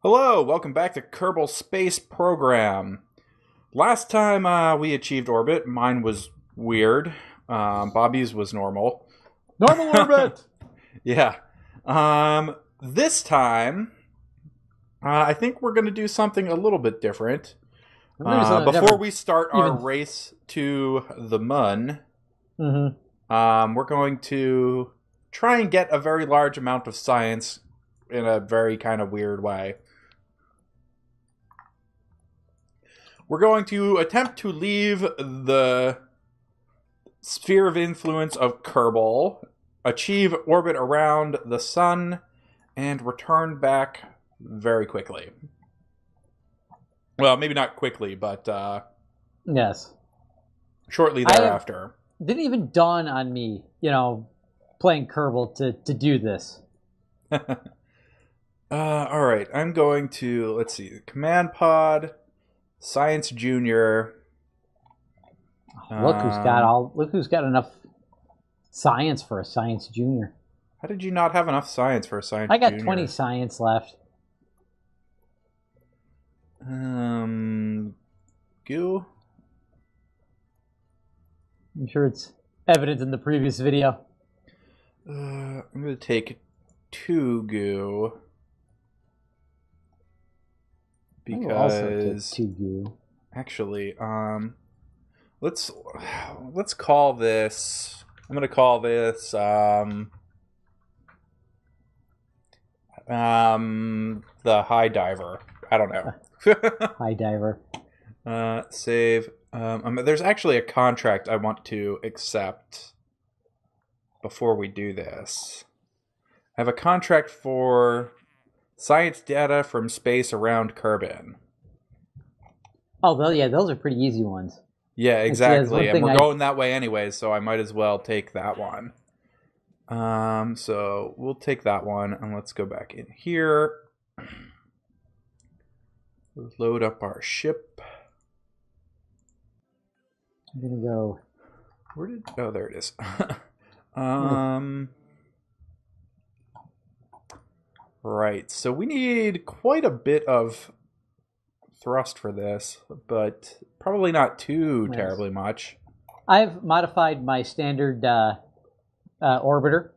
Hello, welcome back to Kerbal Space Program. Last time we achieved orbit, mine was weird. Bobby's was normal. Normal orbit! Yeah. This time, I think we're going to do something a little bit different. Before we start our race to the moon, we're going to try and get a very large amount of science in a very kind of weird way. We're going to attempt to leave the sphere of influence of Kerbal, achieve orbit around the sun, and return back very quickly. Well, maybe not quickly, but yes, shortly thereafter. Didn't even dawn on me, playing Kerbal to do this. All right, I'm going to, let's see, Command Pod, Science Junior. Look who's got enough science for a Science Junior. How did you not have enough science for a Science Junior? I got 20 science left. Goo? I'm sure it's evident in the previous video. I'm going to take 2 goo. Because also take 2 goo. Actually, let's call this. I'm going to call this the High Diver. I don't know. High Diver. Save. There's actually a contract I want to accept before we do this. I have a contract for science data from space around Kerbin. Oh, well, yeah, those are pretty easy ones. Yeah, exactly. And we're going that way anyways, so I might as well take that one. So we'll take that one, and let's go back in here. Load up our ship. I'm gonna go. Oh, there it is. Right. So we need quite a bit of thrust for this, but probably not too terribly much. I've modified my standard orbiter.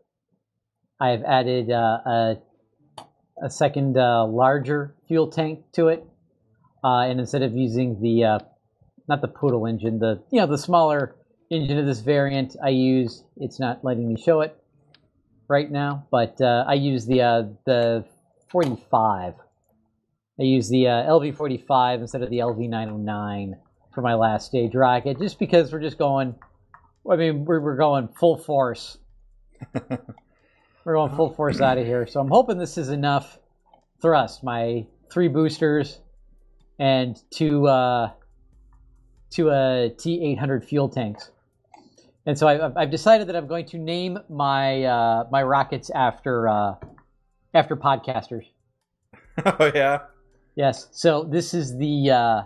I've added a second larger fuel tank to it, and instead of using the not the Poodle engine, the smaller engine of this variant, it's not letting me show it right now, but I use the 45. I use the LV-45 instead of the LV-909 for my last stage rocket, just because we're just going. I mean, we're going full force. We're going full force out of here, so I'm hoping this is enough thrust. My 3 boosters and two T-800 fuel tanks. And so I've decided that I'm going to name my my rockets after podcasters. Oh yeah. Yes. So this is the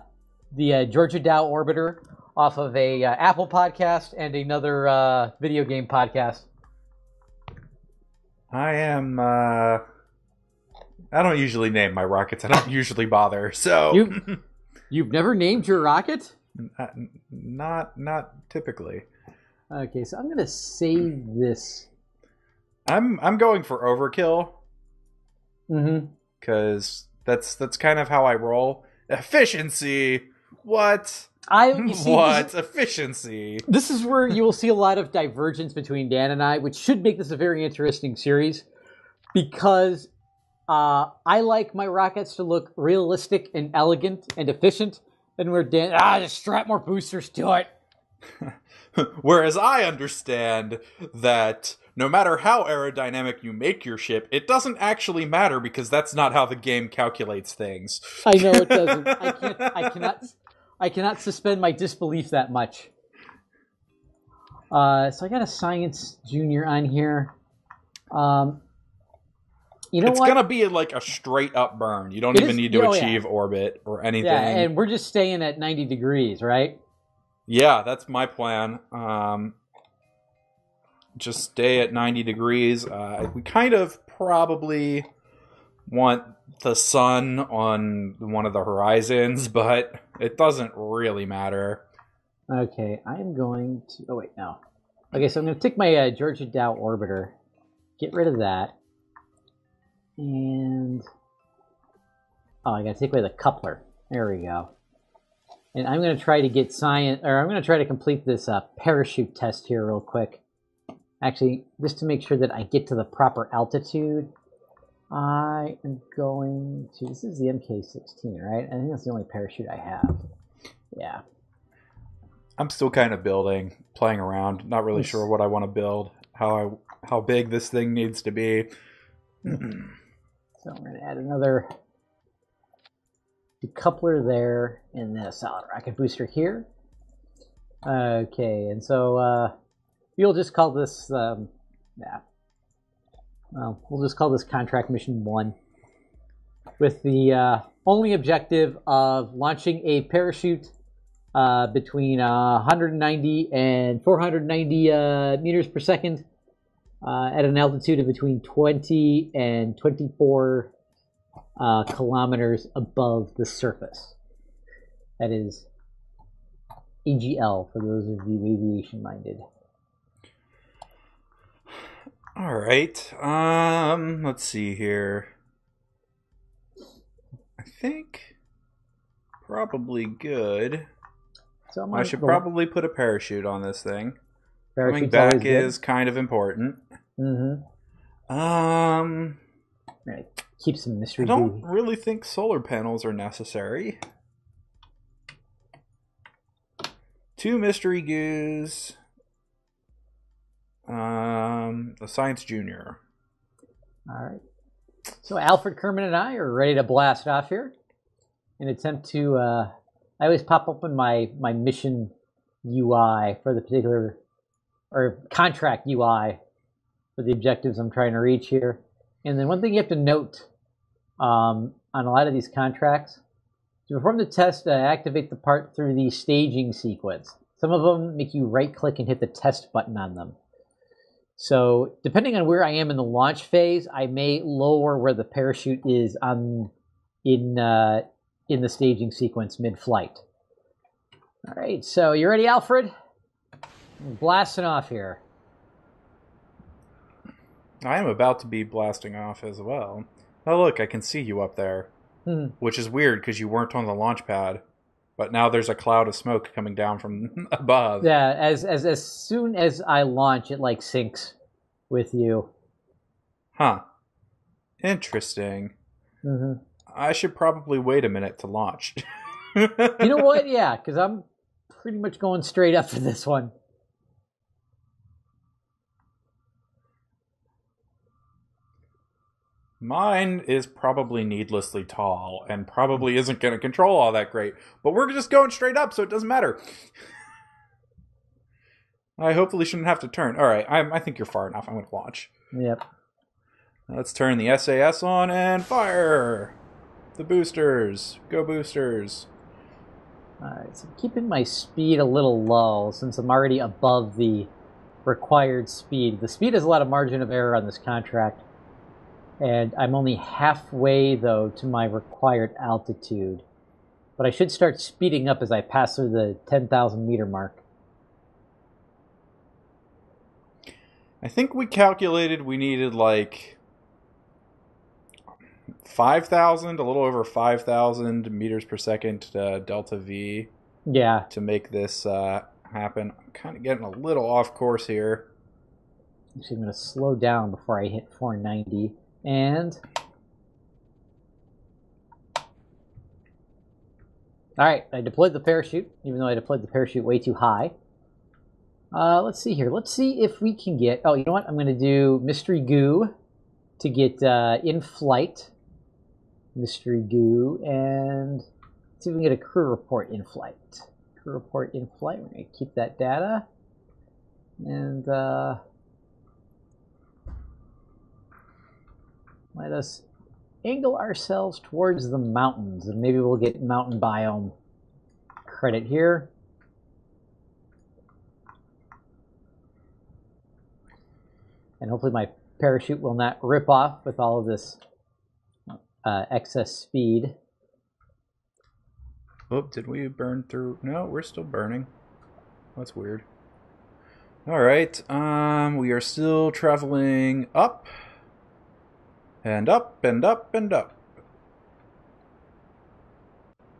Georgia Dow orbiter off of a Apple podcast and another video game podcast. I don't usually name my rockets. I don't usually bother. So you've never named your rocket? Not typically. Okay, so I'm gonna save this. I'm going for overkill. Because that's kind of how I roll. Efficiency. What? Efficiency? This is where you will see a lot of divergence between Dan and I, which should make this a very interesting series, because I like my rockets to look realistic and elegant and efficient, and where Dan, just strap more boosters to it. Whereas I understand that no matter how aerodynamic you make your ship, it doesn't actually matter because that's not how the game calculates things. I know it doesn't. I cannot suspend my disbelief that much. So I got a Science Junior on here. It's going to be like a straight up burn. You don't even need to achieve orbit or anything. Yeah, and we're just staying at 90 degrees, right? Yeah, that's my plan. Just stay at 90 degrees. We kind of probably want the sun on one of the horizons, but it doesn't really matter. Okay, I'm going to... Oh, wait, no. Okay, so I'm going to take my Georgia Dow orbiter, get rid of that, and... Oh, I got to take away the coupler. There we go. And I'm going to try to get I'm going to try to complete this parachute test here real quick. Actually, just to make sure that I get to the proper altitude, I am going to... This is the MK-16, right? I think that's the only parachute I have. Yeah. I'm still kind of playing around. Not really sure what I want to build, how big this thing needs to be. So I'm going to add another decoupler there, and then a solid rocket booster here. Okay, and so we'll just call this, well, we'll just call this Contract Mission 1, with the only objective of launching a parachute between 190 and 490 meters per second at an altitude of between 20 and 24 kilometers above the surface. That is AGL for those of you aviation minded. All right. Let's see here. I think probably good. So I should probably put a parachute on this thing. Coming back is kind of important. Right. Keep some mystery. I don't really think solar panels are necessary. 2 mystery goos. A science junior. All right. So Alfred, Kerman, and I are ready to blast off here. In an attempt to, I always pop open my mission UI for the particular, or contract UI for the objectives I'm trying to reach here. And then one thing you have to note on a lot of these contracts, to perform the test, activate the part through the staging sequence. Some of them make you right-click and hit the test button on them. So depending on where I am in the launch phase, I may lower where the parachute is in the staging sequence mid-flight. All right, so you ready, Alfred? We're blasting off here. I am about to be blasting off as well. Oh, look, I can see you up there. Which is weird because you weren't on the launch pad. But now there's a cloud of smoke coming down from above. Yeah, as soon as I launch, it like syncs with you. Huh. Interesting. I should probably wait a minute to launch. You know what? Yeah, because I'm pretty much going straight up for this one. Mine is probably needlessly tall and probably isn't going to control all that great. But we're just going straight up, so it doesn't matter. I hopefully shouldn't have to turn. All right, I think you're far enough. I'm going to launch. Yep. Let's turn the SAS on and fire. The boosters. Go boosters. All right, so I'm keeping my speed a little low since I'm already above the required speed. The speed has a lot of margin of error on this contract. And I'm only halfway, though, to my required altitude. But I should start speeding up as I pass through the 10,000 meter mark. I think we calculated we needed like 5,000, a little over 5,000 meters per second delta V. Yeah. To make this happen. I'm kind of getting a little off course here. Actually, I'm going to slow down before I hit 490. And all right, I deployed the parachute, even though I deployed the parachute way too high. Let's see here. Let's see if we can get... Oh, you know what? I'm going to do Mystery Goo to get in flight. Mystery Goo. And let's see if we can get a crew report in flight. Crew report in flight. We're going to keep that data. And... let us angle ourselves towards the mountains, and maybe we'll get mountain biome credit here. And hopefully my parachute will not rip off with all of this excess speed. Oh, did we burn through? No, we're still burning. That's weird. All right, we are still traveling up and up and up and up.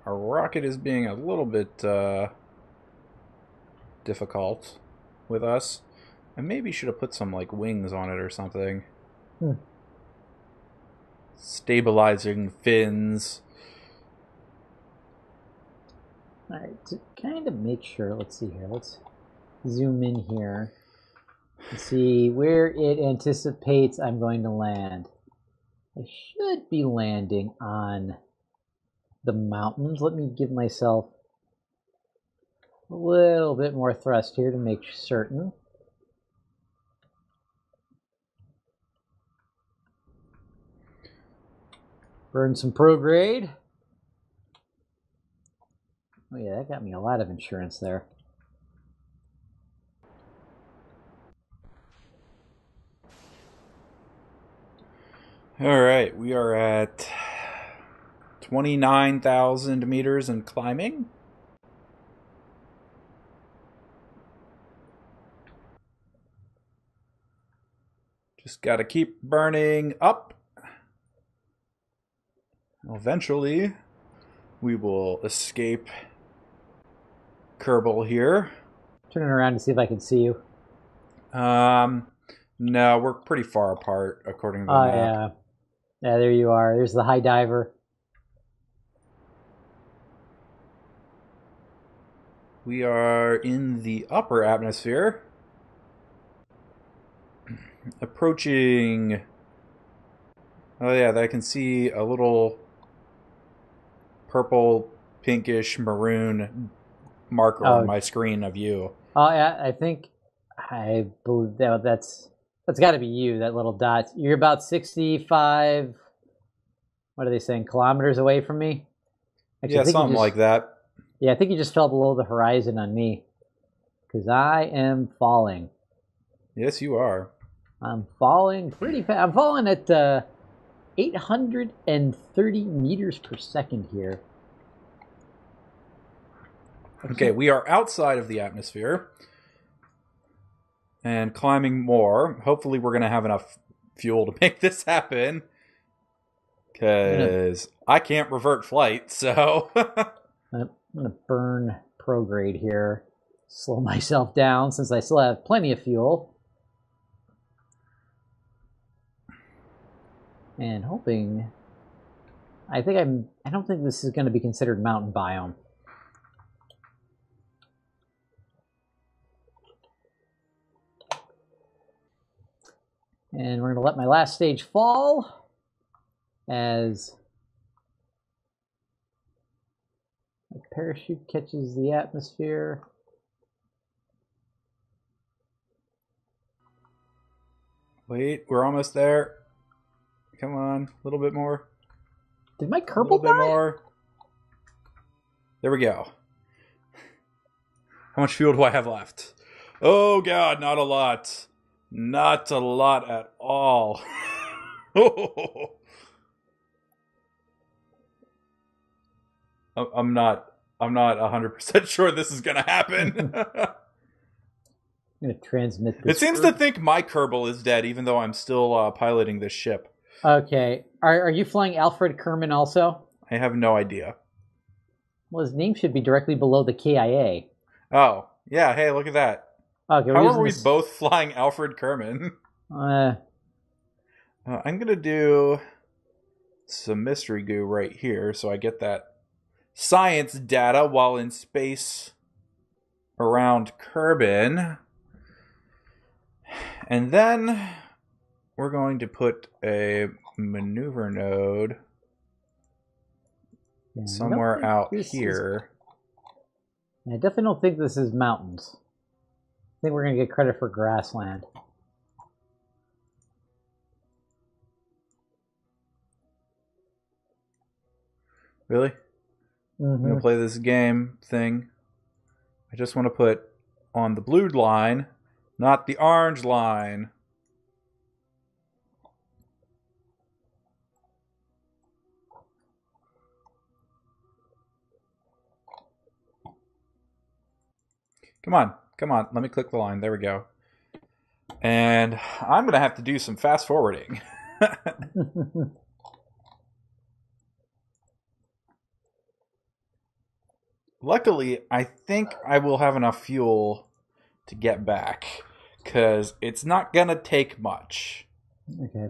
Our rocket is being a little bit difficult with us. I maybe should have put some like wings on it or something. Stabilizing fins. Alright, to kind of make sure, let's see here, let's zoom in here and see where it anticipates I'm going to land. I should be landing on the mountains. Let me give myself a little bit more thrust here to make certain. Burn some prograde. Oh yeah, that got me a lot of insurance there. All right, we are at 29,000 meters and climbing. Just got to keep burning up. Eventually, we will escape Kerbal here. Turning around to see if I can see you. No, we're pretty far apart according to the map. Yeah. Yeah, there you are. There's the high diver. We are in the upper atmosphere. Approaching... Oh yeah, I can see a little purple, pinkish, maroon marker on my screen of you. Oh yeah, I believe that's got to be you, that little dot. You're about 65, what are they saying, kilometers away from me? Actually, yeah, something like that. Yeah, I think you just fell below the horizon on me. Because I am falling. Yes, you are. I'm falling pretty fast. I'm falling at 830 meters per second here. Okay, we are outside of the atmosphere. And climbing more. Hopefully we're going to have enough fuel to make this happen. Because I can't revert flight, so... I'm going to burn prograde here. Slow myself down since I still have plenty of fuel. And hoping... I don't think this is going to be considered mountain biome. And we're going to let my last stage fall as my parachute catches the atmosphere. Wait, we're almost there. Come on, a little bit more. Did my Kerbal die? A little bit more. There we go. How much fuel do I have left? Oh god, not a lot. Not a lot at all. I'm not 100% sure this is going to happen. I'm going to transmit this. It seems to think my Kerbal is dead, even though I'm still piloting this ship. Okay. Are you flying Alfred Kerman also? I have no idea. Well, his name should be directly below the KIA. Oh, yeah. Hey, look at that. Okay, how are we both flying Alfred Kerman? I'm going to do some mystery goo right here so I get that science data while in space around Kerbin. And then we're going to put a maneuver node somewhere out here. I definitely don't think this is mountains. I think we're going to get credit for grassland. Really? I'm going to play this game thing. I just want to put on the blue line, not the orange line. Come on. Come on. Let me click the line. There we go. And I'm going to have to do some fast forwarding. Luckily, I think I will have enough fuel to get back, because it's not going to take much. Okay.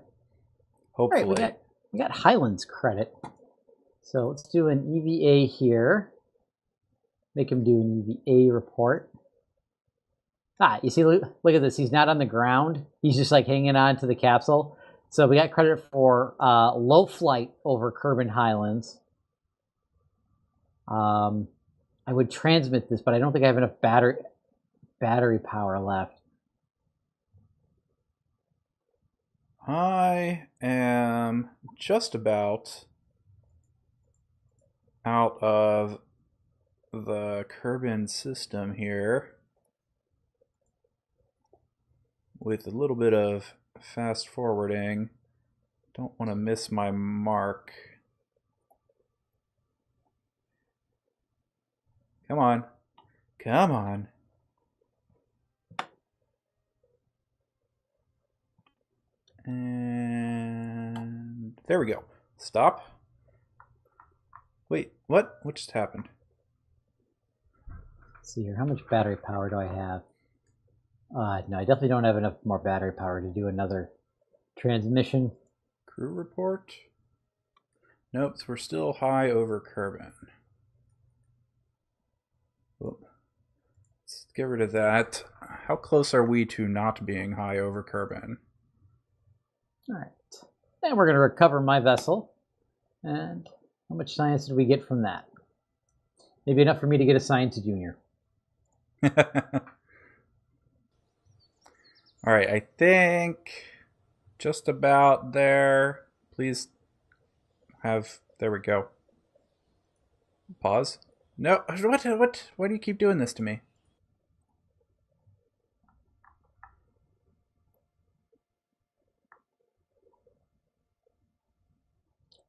Hopefully. Right, we got Highlands credit. So let's do an EVA here. Make him do an EVA report. You see, look at this. He's not on the ground. He's just like hanging on to the capsule. So we got credit for low flight over Kerbal Highlands. I would transmit this, but I don't think I have enough battery power left. I am just about out of the Kerbal system here. With a little bit of fast forwarding. Don't want to miss my mark. Come on. Come on. And there we go. Stop. Wait, what? What just happened? Let's see here. How much battery power do I have? No, I definitely don't have enough more battery power to do another transmission. Crew report? Nope, so we're still high over Kerbal. Let's get rid of that. How close are we to not being high over Kerbal? Alright. And we're going to recover my vessel. And how much science did we get from that? Maybe enough for me to get assigned to Junior. Alright, I think just about there. Please have... There we go. Pause. No, what? Why do you keep doing this to me?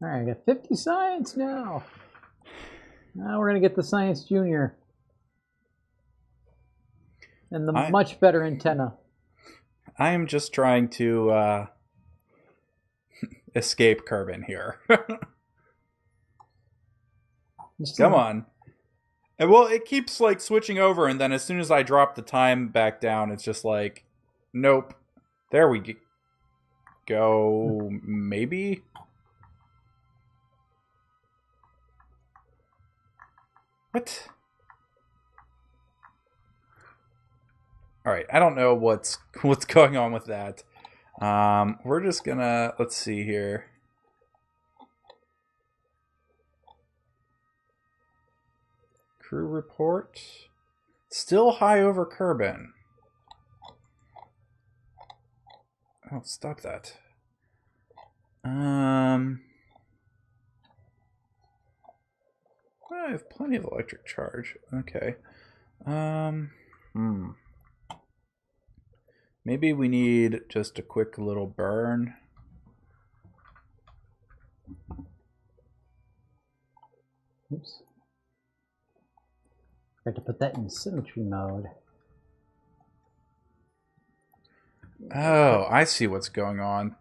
Alright, I got 50 science now. Now we're going to get the Science Junior. And the much better antenna. I am just trying to escape Kerbal here. Come on. And well, it keeps like switching over, and then as soon as I drop the time back down, it's just like, nope. There we go. Maybe? What? Alright, I don't know what's going on with that. We're just gonna, let's see here. Crew report. Still high over Kerbal. Oh, stop that. I have plenty of electric charge. Okay. Maybe we need just a quick little burn. Oops. I have to put that in symmetry mode. Oh, I see what's going on.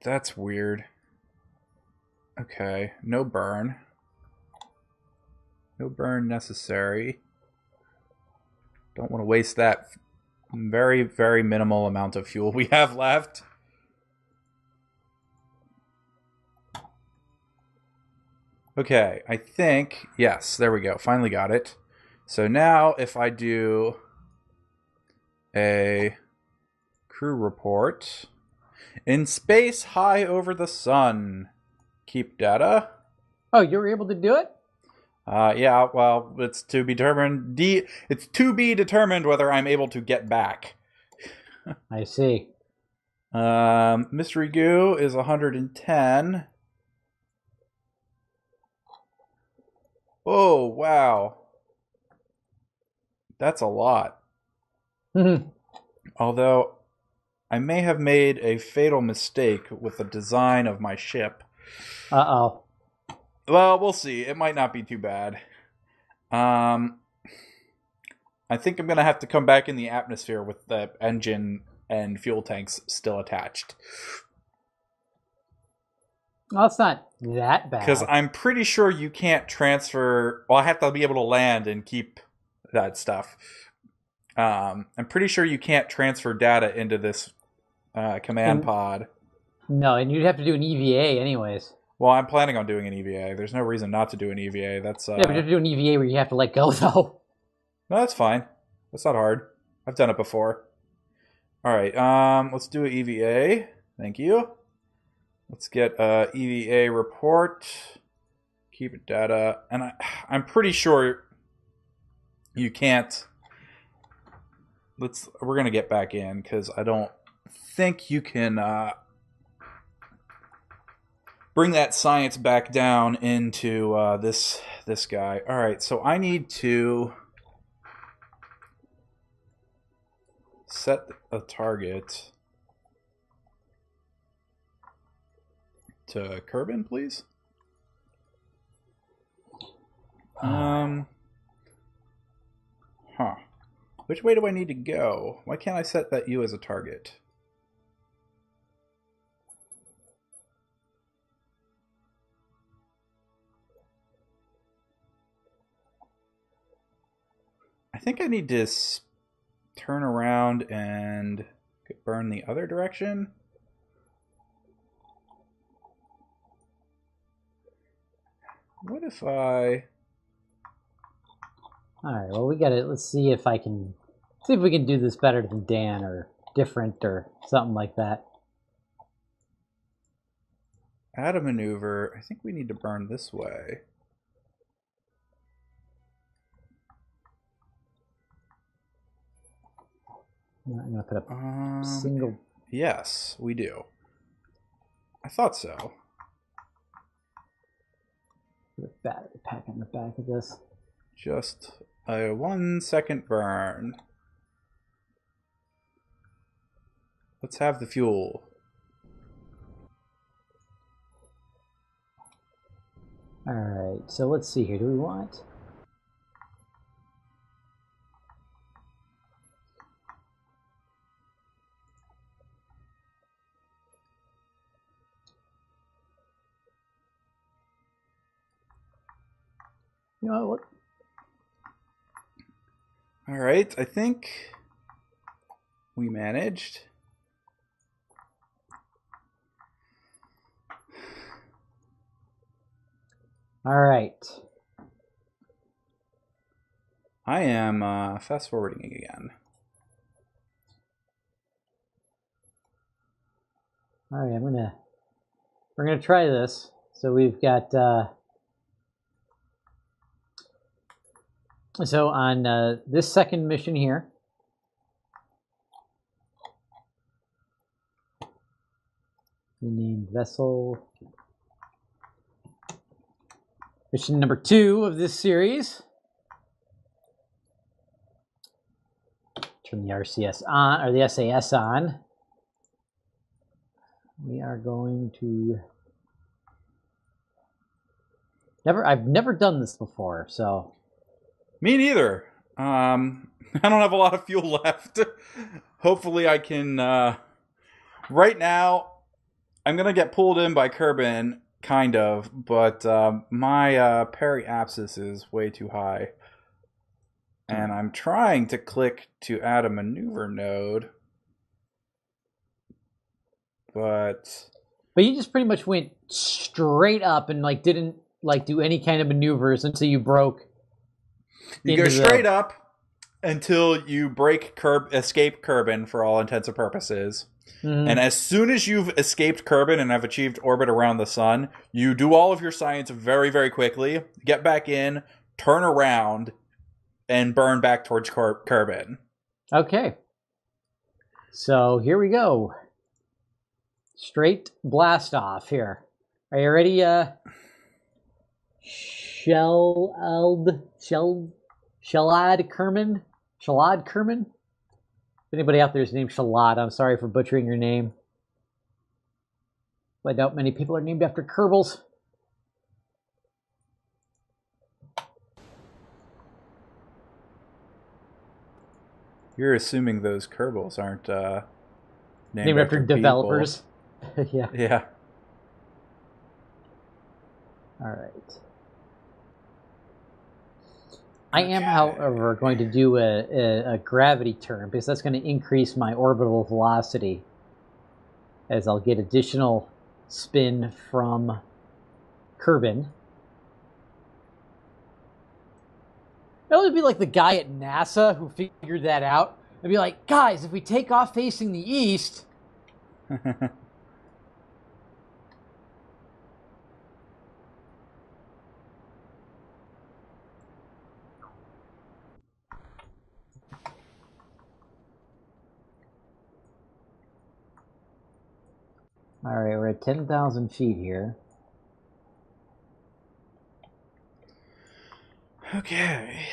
That's weird. Okay, no burn. No burn necessary. Don't want to waste that very, very minimal amount of fuel we have left. Okay, I think, yes, there we go. Finally got it. So now if I do a crew report, in space high over the sun, keep data. Oh, you were able to do it? Yeah, well, it's to be determined. It's to be determined whether I'm able to get back. I see. Mystery goo is 110. Oh, wow. That's a lot. Although, I may have made a fatal mistake with the design of my ship. Uh-oh. Well, we'll see. It might not be too bad. I think I'm going to have to come back in the atmosphere with the engine and fuel tanks still attached. Well, it's not that bad. Because I'm pretty sure you can't transfer... Well, I have to be able to land and keep that stuff. I'm pretty sure you can't transfer data into this command pod. No, and you'd have to do an EVA anyways. Well, I'm planning on doing an EVA. There's no reason not to do an EVA. That's yeah, but you have to do an EVA where you have to let go, though. No, that's fine. That's not hard. I've done it before. All right, let's do an EVA. Thank you. Let's get a EVA report. Keep it data. And I'm pretty sure you can't... We're going to get back in because I don't think you can bring that science back down into this guy. All right, so I need to set a target to Kerbin, please. Which way do I need to go? Why can't I set that you as a target? I think I need to turn around and burn the other direction. What if I... Alright, well, we gotta... Let's see if I can... See if we can do this better than Dan, or different, or something like that. Add a maneuver. I think we need to burn this way. I'm gonna put a single... Yes, we do. I thought so. Put a battery pack on the back of this. Just a 1 second burn. Let's have the fuel. Alright, so let's see here. Do we want... You know what? Alright, I think we managed. Alright. I am fast forwarding again. Alright, we're gonna try this. So we've got so on this second mission here, we named vessel mission number 2 of this series. Turn the RCS on, or the SAS on. We are going to... I've never done this before, so... Me neither. I don't have a lot of fuel left. Hopefully I can... Right now, I'm going to get pulled in by Kerbin, kind of, but my periapsis is way too high. And I'm trying to click to add a maneuver node. But you just pretty much went straight up and like didn't like do any kind of maneuvers until you broke. You go straight up until you escape Kerbin for all intents and purposes. Mm-hmm. And as soon as you've escaped Kerbin and have achieved orbit around the sun, you do all of your science very, very quickly, get back in, turn around, and burn back towards Kerbin. Okay. So here we go. Straight blast off here. Are you ready, Shalad Kerman? Shalad Kerman? If anybody out there is named Shalad, I'm sorry for butchering your name. I doubt many people are named after Kerbals. You're assuming those Kerbals aren't named after developers. Yeah. Yeah. All right. I am, however, going to do a gravity turn because that's going to increase my orbital velocity, as I'll get additional spin from Kerbin. That would be like the guy at NASA who figured that out. I'd be like, guys, if we take off facing the east... All right, we're at 10,000 feet here. Okay.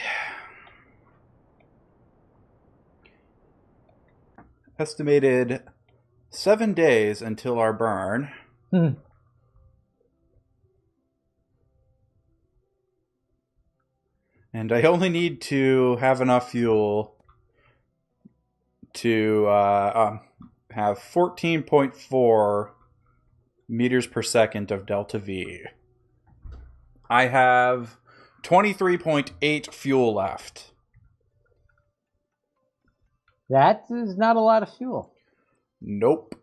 Estimated 7 days until our burn. And I only need to have enough fuel to have 14.4 meters per second of delta V. I have 23.8 fuel left. That is not a lot of fuel. Nope.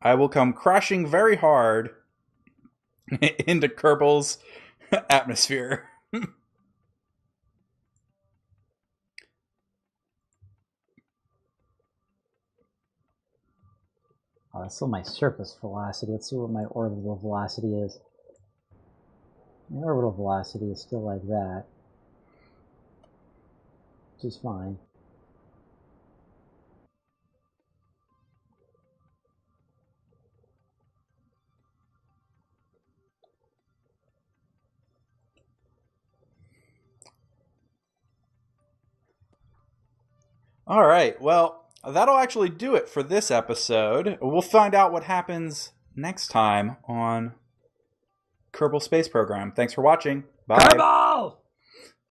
I will come crashing very hard into Kerbal's atmosphere. Oh, that's still my surface velocity. Let's see what my orbital velocity is. My orbital velocity is still like that, which is fine. All right, well, that'll actually do it for this episode. We'll find out what happens next time on Kerbal Space Program. Thanks for watching. Bye. Kerbal!